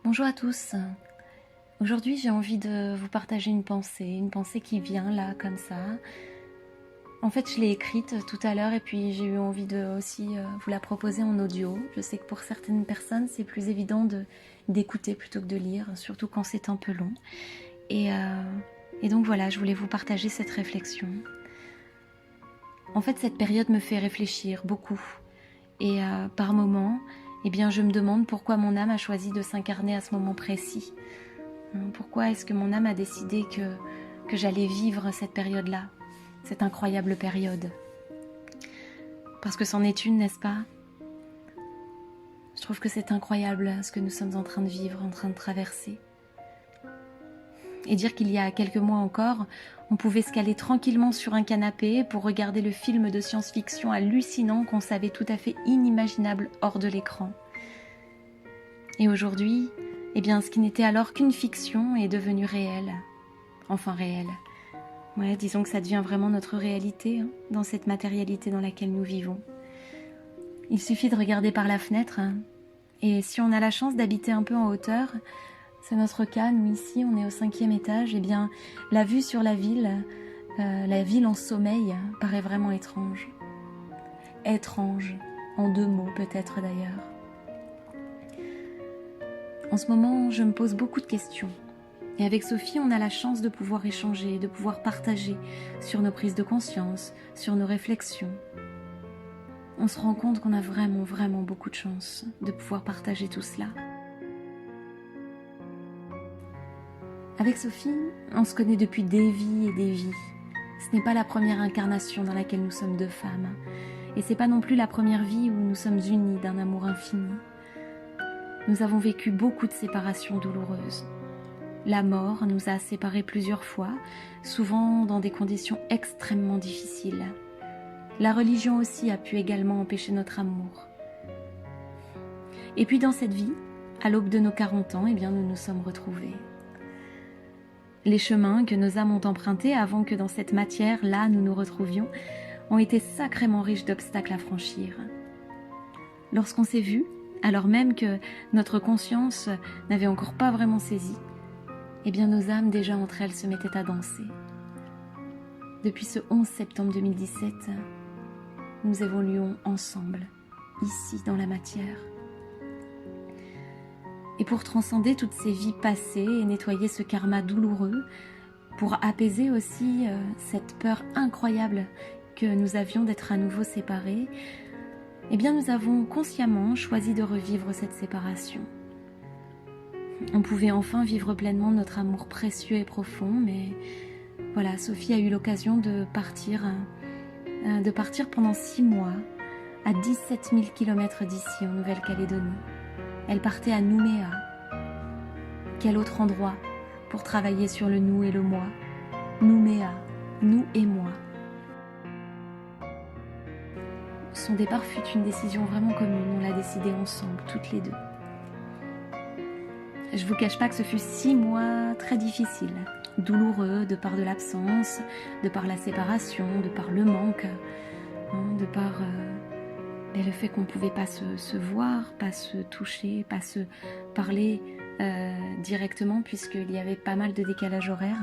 Bonjour à tous. Aujourd'hui, j'ai envie de vous partager une pensée qui vient là, comme ça. En fait, je l'ai écrite tout à l'heure et puis j'ai eu envie de aussi vous la proposer en audio. Je sais que pour certaines personnes, c'est plus évident d'écouter plutôt que de lire, surtout quand c'est un peu long. Et donc voilà, je voulais vous partager cette réflexion. En fait, cette période me fait réfléchir beaucoup. Et par moments, eh bien, je me demande pourquoi mon âme a choisi de s'incarner à ce moment précis. Pourquoi est-ce que mon âme a décidé que j'allais vivre cette période-là, cette incroyable période? Parce que c'en est une, n'est-ce pas? Je trouve que c'est incroyable ce que nous sommes en train de vivre, en train de traverser. Et dire qu'il y a quelques mois encore, on pouvait se caler tranquillement sur un canapé pour regarder le film de science-fiction hallucinant qu'on savait tout à fait inimaginable hors de l'écran. Et aujourd'hui, eh bien, ce qui n'était alors qu'une fiction est devenu réel. Enfin réel. Ouais, disons que ça devient vraiment notre réalité, dans cette matérialité dans laquelle nous vivons. Il suffit de regarder par la fenêtre, et si on a la chance d'habiter un peu en hauteur, c'est notre cas, nous ici, on est au 5e étage, et bien la vue sur la ville en sommeil, paraît vraiment étrange. Étrange, en 2 mots peut-être d'ailleurs. En ce moment, je me pose beaucoup de questions. Et avec Sophie, on a la chance de pouvoir échanger, de pouvoir partager sur nos prises de conscience, sur nos réflexions. On se rend compte qu'on a vraiment, vraiment beaucoup de chance de pouvoir partager tout cela. Avec Sophie, on se connaît depuis des vies et des vies. Ce n'est pas la première incarnation dans laquelle nous sommes 2 femmes. Et c'est pas non plus la première vie où nous sommes unis d'un amour infini. Nous avons vécu beaucoup de séparations douloureuses. La mort nous a séparés plusieurs fois, souvent dans des conditions extrêmement difficiles. La religion aussi a pu également empêcher notre amour. Et puis dans cette vie, à l'aube de nos 40 ans, eh bien, nous nous sommes retrouvés. Les chemins que nos âmes ont empruntés avant que dans cette matière-là nous nous retrouvions ont été sacrément riches d'obstacles à franchir. Lorsqu'on s'est vus, alors même que notre conscience n'avait encore pas vraiment saisi, eh bien nos âmes déjà entre elles se mettaient à danser. Depuis ce 11 septembre 2017, nous évoluons ensemble, ici dans la matière. Et pour transcender toutes ces vies passées et nettoyer ce karma douloureux, pour apaiser aussi cette peur incroyable que nous avions d'être à nouveau séparés, eh bien nous avons consciemment choisi de revivre cette séparation. On pouvait enfin vivre pleinement notre amour précieux et profond, mais voilà, Sophie a eu l'occasion de partir pendant 6 mois à 17 000 km d'ici en Nouvelle-Calédonie. Elle partait à Nouméa. Quel autre endroit pour travailler sur le nous et le moi? Nouméa, nous et moi. Son départ fut une décision vraiment commune, on l'a décidé ensemble, toutes les 2. Je vous cache pas que ce fut 6 mois très difficiles, douloureux de par de l'absence, de par la séparation, de par le manque, de par le fait qu'on ne pouvait pas se voir, pas se toucher, pas se parler directement puisqu'il y avait pas mal de décalage horaire.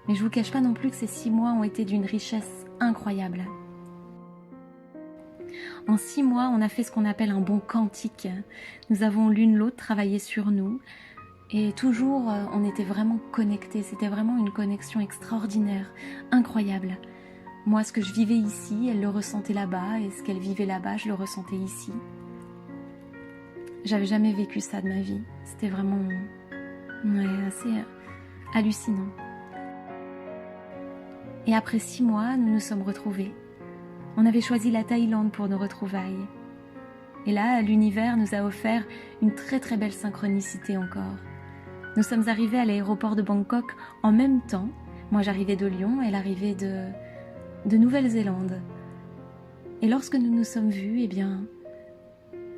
Mais je vous cache pas non plus que ces 6 mois ont été d'une richesse incroyable. En 6 mois, on a fait ce qu'on appelle un bond quantique. Nous avons l'une l'autre travaillé sur nous et toujours on était vraiment connectés. C'était vraiment une connexion extraordinaire, incroyable. Moi, ce que je vivais ici, elle le ressentait là-bas et ce qu'elle vivait là-bas, je le ressentais ici. J'avais jamais vécu ça de ma vie. C'était vraiment assez hallucinant. Et après 6 mois, nous nous sommes retrouvés. On avait choisi la Thaïlande pour nos retrouvailles. Et là, l'univers nous a offert une très très belle synchronicité encore. Nous sommes arrivés à l'aéroport de Bangkok en même temps. Moi, j'arrivais de Lyon, elle arrivait de Nouvelle-Zélande. Et lorsque nous nous sommes vus, eh bien,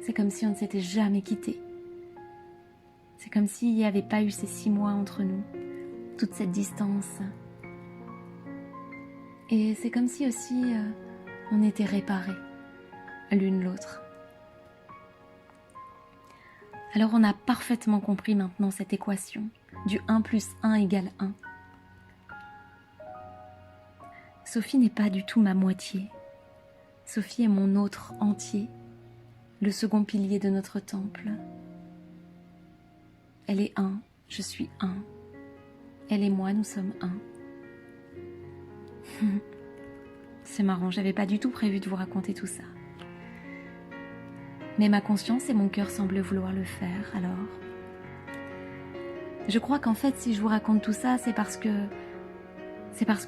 c'est comme si on ne s'était jamais quittés. C'est comme s'il n'y avait pas eu ces 6 mois entre nous, toute cette distance. Et c'est comme si aussi on était réparés l'une l'autre. Alors on a parfaitement compris maintenant cette équation du 1 plus 1 égale 1. Sophie n'est pas du tout ma moitié. Sophie est mon autre entier, le second pilier de notre temple. Elle est un, je suis un. Elle et moi, nous sommes un. C'est marrant, j'avais pas du tout prévu de vous raconter tout ça. Mais ma conscience et mon cœur semblent vouloir le faire, alors. Je crois qu'en fait, si je vous raconte tout ça, c'est parce que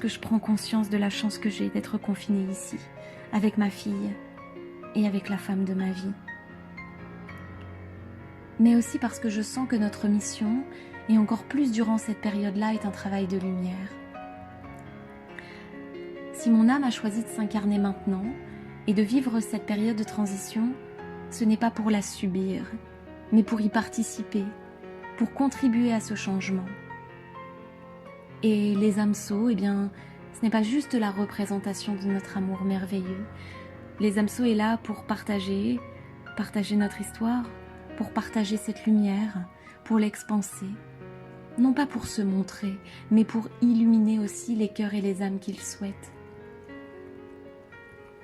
je prends conscience de la chance que j'ai d'être confinée ici, avec ma fille et avec la femme de ma vie. Mais aussi parce que je sens que notre mission, et encore plus durant cette période-là, est un travail de lumière. Si mon âme a choisi de s'incarner maintenant et de vivre cette période de transition, ce n'est pas pour la subir, mais pour y participer, pour contribuer à ce changement. Et les hameçons, eh bien, ce n'est pas juste la représentation de notre amour merveilleux. Les hameçons est là pour partager notre histoire, pour partager cette lumière, pour l'expanser. Non pas pour se montrer, mais pour illuminer aussi les cœurs et les âmes qu'ils souhaitent.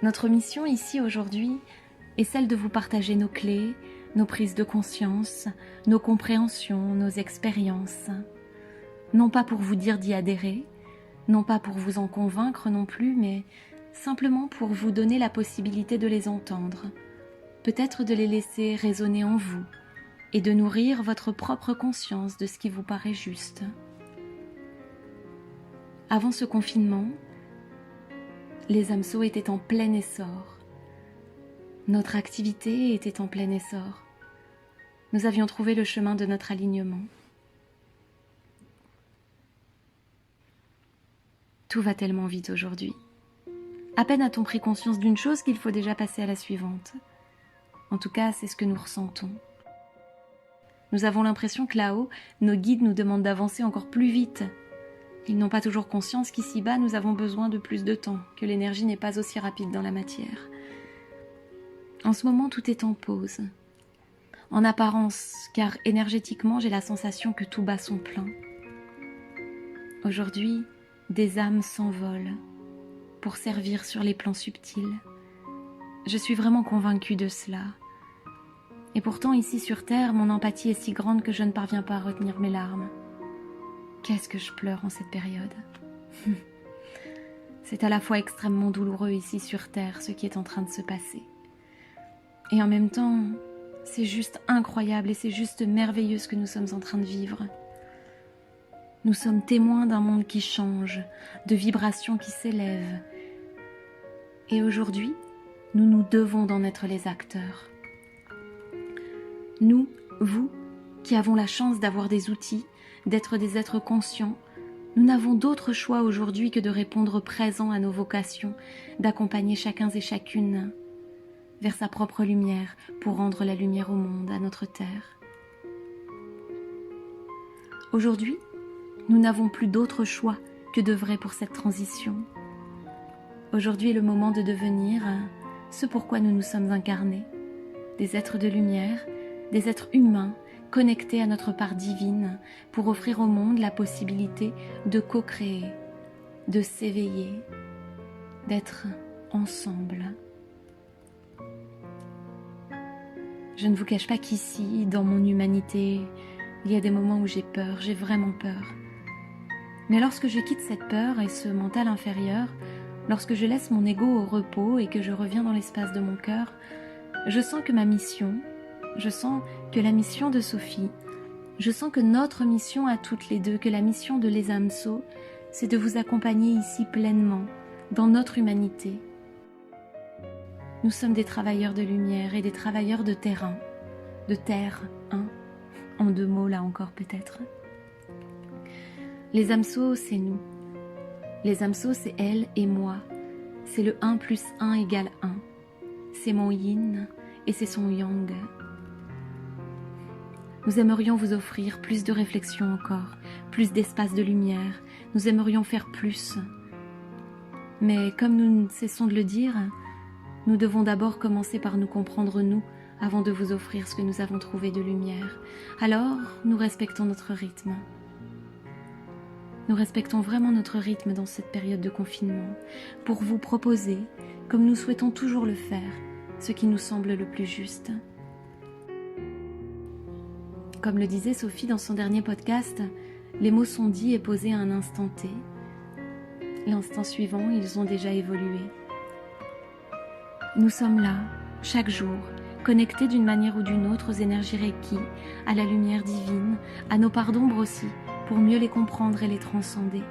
Notre mission ici aujourd'hui est celle de vous partager nos clés, nos prises de conscience, nos compréhensions, nos expériences. Non pas pour vous dire d'y adhérer, non pas pour vous en convaincre non plus, mais simplement pour vous donner la possibilité de les entendre, peut-être de les laisser résonner en vous et de nourrir votre propre conscience de ce qui vous paraît juste. Avant ce confinement, les hameçons étaient en plein essor. Notre activité était en plein essor. Nous avions trouvé le chemin de notre alignement. Tout va tellement vite aujourd'hui. À peine a-t-on pris conscience d'une chose qu'il faut déjà passer à la suivante. En tout cas, c'est ce que nous ressentons. Nous avons l'impression que là-haut, nos guides nous demandent d'avancer encore plus vite. Ils n'ont pas toujours conscience qu'ici-bas, nous avons besoin de plus de temps, que l'énergie n'est pas aussi rapide dans la matière. En ce moment, tout est en pause. En apparence, car énergétiquement, j'ai la sensation que tout bat son plein. Aujourd'hui, des âmes s'envolent pour servir sur les plans subtils. Je suis vraiment convaincue de cela. Et pourtant, ici sur Terre, mon empathie est si grande que je ne parviens pas à retenir mes larmes. Qu'est-ce que je pleure en cette période. C'est à la fois extrêmement douloureux ici sur Terre, ce qui est en train de se passer. Et en même temps, c'est juste incroyable et c'est juste merveilleux ce que nous sommes en train de vivre. Nous sommes témoins d'un monde qui change, de vibrations qui s'élèvent. Et aujourd'hui, nous nous devons d'en être les acteurs. Nous, vous, qui avons la chance d'avoir des outils, d'être des êtres conscients, nous n'avons d'autre choix aujourd'hui que de répondre présent à nos vocations, d'accompagner chacun et chacune vers sa propre lumière pour rendre la lumière au monde, à notre terre. Aujourd'hui, nous n'avons plus d'autre choix que d'œuvrer pour cette transition. Aujourd'hui est le moment de devenir ce pourquoi nous nous sommes incarnés, des êtres de lumière, des êtres humains connectés à notre part divine pour offrir au monde la possibilité de co-créer, de s'éveiller, d'être ensemble. Je ne vous cache pas qu'ici, dans mon humanité, il y a des moments où j'ai peur, j'ai vraiment peur. Mais lorsque je quitte cette peur et ce mental inférieur, lorsque je laisse mon ego au repos et que je reviens dans l'espace de mon cœur, je sens que ma mission, je sens que la mission de Sophie, je sens que notre mission à toutes les deux, que la mission de Les hameçons, c'est de vous accompagner ici pleinement, dans notre humanité. Nous sommes des travailleurs de lumière et des travailleurs de terrain, de terre, hein, en 2 mots là encore peut-être. Les hameçons, c'est nous. Les hameçons, c'est elle et moi. C'est le 1 plus 1 égale 1. C'est mon yin et c'est son yang. Nous aimerions vous offrir plus de réflexion encore, plus d'espace de lumière. Nous aimerions faire plus. Mais comme nous ne cessons de le dire, nous devons d'abord commencer par nous comprendre nous, avant de vous offrir ce que nous avons trouvé de lumière. Alors, nous respectons notre rythme. Nous respectons vraiment notre rythme dans cette période de confinement pour vous proposer, comme nous souhaitons toujours le faire, ce qui nous semble le plus juste. Comme le disait Sophie dans son dernier podcast, les mots sont dits et posés à un instant T. L'instant suivant, ils ont déjà évolué. Nous sommes là, chaque jour, connectés d'une manière ou d'une autre aux énergies Reiki, à la lumière divine, à nos parts d'ombre aussi, pour mieux les comprendre et les transcender.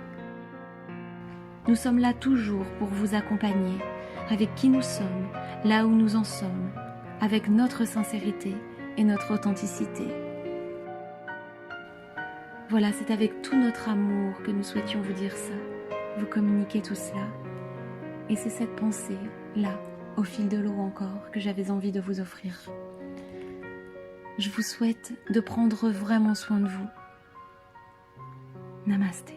Nous sommes là toujours pour vous accompagner, avec qui nous sommes, là où nous en sommes, avec notre sincérité et notre authenticité. Voilà, c'est avec tout notre amour que nous souhaitions vous dire ça, vous communiquer tout cela. Et c'est cette pensée, là, au fil de l'eau encore, que j'avais envie de vous offrir. Je vous souhaite de prendre vraiment soin de vous. Namasté.